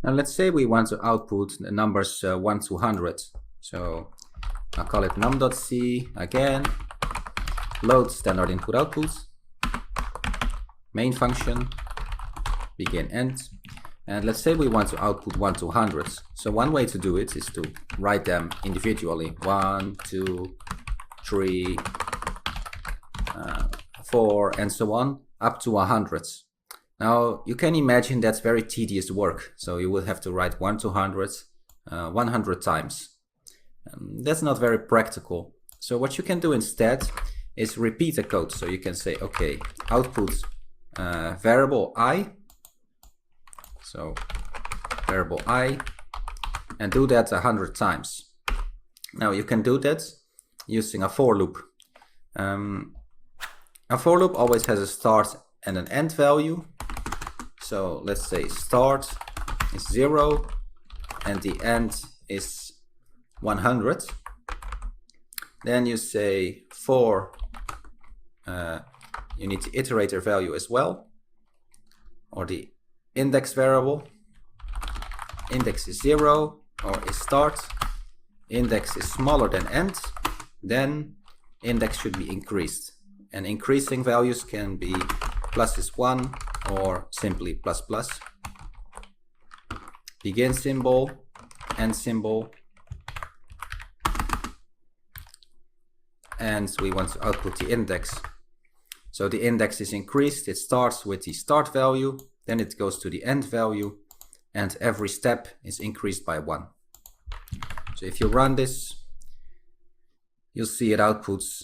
Now let's say we want to output the numbers 1 to 100. So I'll call it num.c again, load standard input output, main function, begin end. And let's say we want to output 1 to 100. So one way to do it is to write them individually. 1, 2, 3, 4, and so on, up to 100. Now you can imagine that's very tedious work. So you will have to write 1 to 100 100 times. That's not very practical. So what you can do instead is repeat the code. So you can say, okay, output variable I. So variable I, and do that 100 times. Now you can do that using a for loop. A for loop always has a start and an end value. So let's say start is 0 and the end is 100. Then you say for, you need the iterator value as well, or the index variable. Index is 0 or is start. Index is smaller than end. Then index should be increased. And increasing values can be plus is 1 or simply plus plus. Begin symbol, end symbol. And we want to output the index. So the index is increased. It starts with the start value. Then it goes to the end value, and every step is increased by 1. So if you run this, you'll see it outputs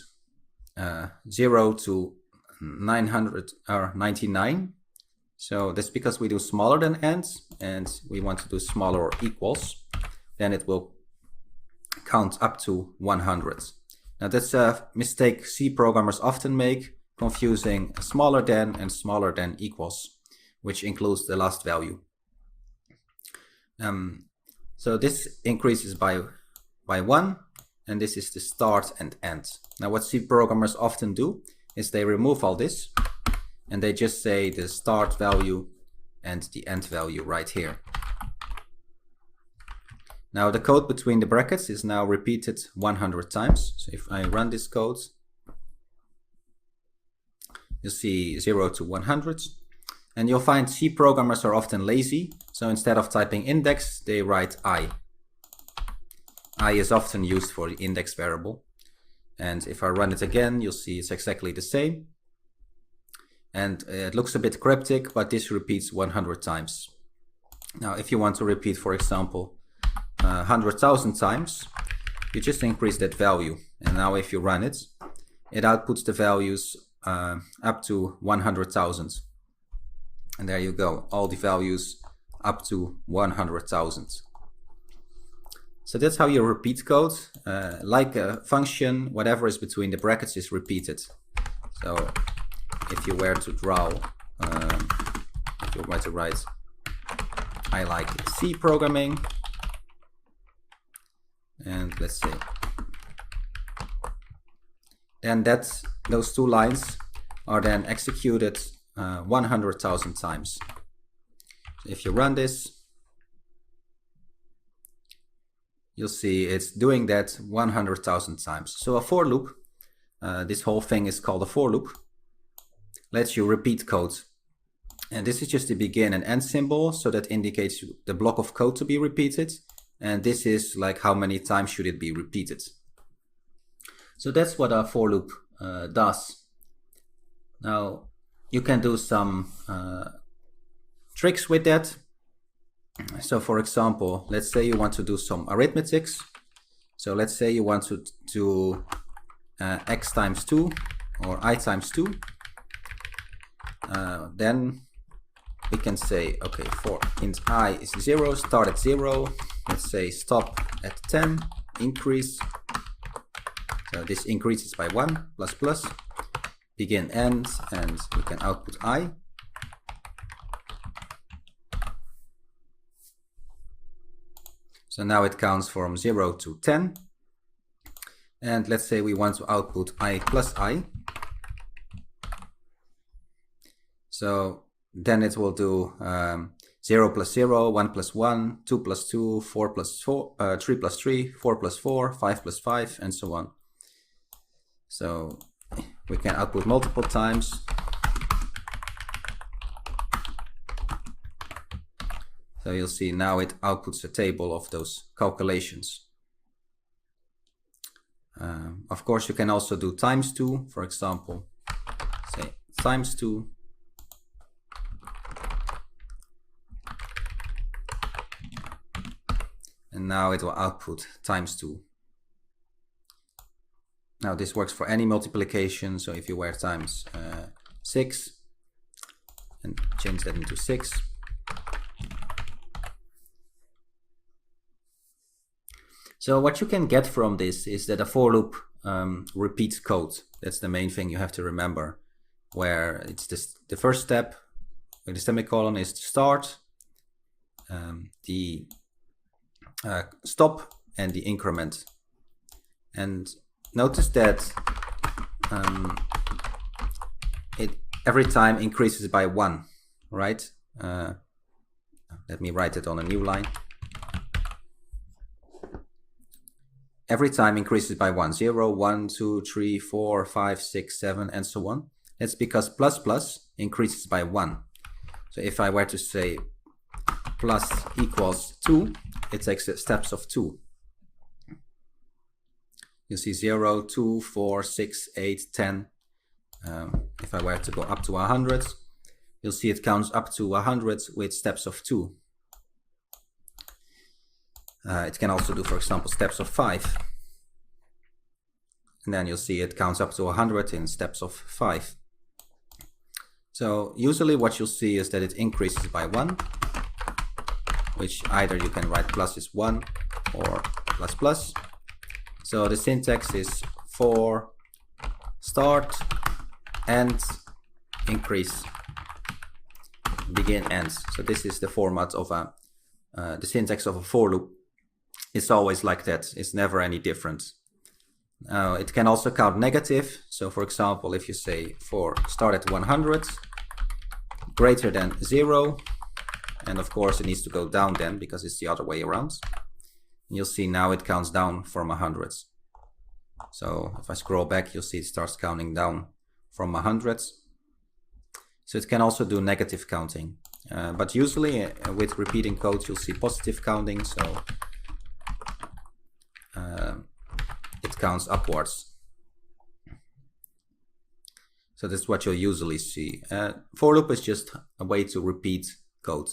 0 to 900 or 99. So that's because we do smaller than ends, and we want to do smaller or equals. Then it will count up to 100. Now that's a mistake C programmers often make, confusing smaller than and smaller than equals, which includes the last value. So this increases by 1, and this is the start and end. Now what C programmers often do is they remove all this, and they just say the start value and the end value right here. Now the code between the brackets is now repeated 100 times. So if I run this code, you'll see 0 to 100. And you'll find C programmers are often lazy. So instead of typing index, they write I. I is often used for the index variable. And if I run it again, you'll see it's exactly the same. And it looks a bit cryptic, but this repeats 100 times. Now, if you want to repeat, for example, 100,000 times, you just increase that value. And now if you run it, it outputs the values up to 100,000. And there you go, all the values up to 100,000. So that's how you repeat code. Like a function, whatever is between the brackets is repeated. So if you were to draw, if you were to write, I like C programming, and let's say, then those two lines are then executed 100,000 times. So if you run this, you'll see it's doing that 100,000 times. So a for loop, this whole thing is called a for loop, lets you repeat code. And this is just the begin and end symbol, so that indicates the block of code to be repeated. And this is like how many times should it be repeated. So that's what a for loop does. Now you can do some tricks with that. So for example, let's say you want to do some arithmetics. So let's say you want to do x times 2 or I times 2. Then we can say, okay, for int I is 0, start at 0. Let's say stop at 10, increase. So this increases by 1, plus plus. Begin end, and we can output I. So now it counts from 0 to 10. And let's say we want to output I plus I. So then it will do 0 plus 0, 1 plus 1, 2 plus 2, 4 plus 4, 3 plus 3, 4 plus 4, 5 plus 5, and so on. So we can output multiple times. So you'll see now it outputs a table of those calculations. Of course, you can also do times 2, for example, say times 2. And now it will output times 2. Now this works for any multiplication, so if you were times 6 and change that into 6. So what you can get from this is that a for loop repeats code. That's the main thing you have to remember, where it's the first step with the semicolon is to start, the stop, and the increment. And notice that it every time increases by 1, right? Let me write it on a new line. Every time increases by 1, 0, 1, 2, 3, 4, 5, 6, 7, and so on. That's because plus plus increases by 1. So if I were to say plus equals 2, it takes steps of 2. You see 0, 2, 4, 6, 8, 10. If I were to go up to 100, you'll see it counts up to 100 with steps of 2. It can also do, for example, steps of 5. And then you'll see it counts up to 100 in steps of 5. So usually what you'll see is that it increases by 1, which either you can write plus is 1 or plus plus. So the syntax is for start, end, increase, begin, end. So this is the format of the syntax of a for loop. It's always like that. It's never any different. It can also count negative. So for example, if you say for start at 100, greater than 0, and of course it needs to go down then because it's the other way around. And you'll see now it counts down from 100. So if I scroll back, you'll see it starts counting down from 100. So it can also do negative counting. But usually with repeating code, you'll see positive counting. So it counts upwards. So that's what you'll usually see. For loop is just a way to repeat code.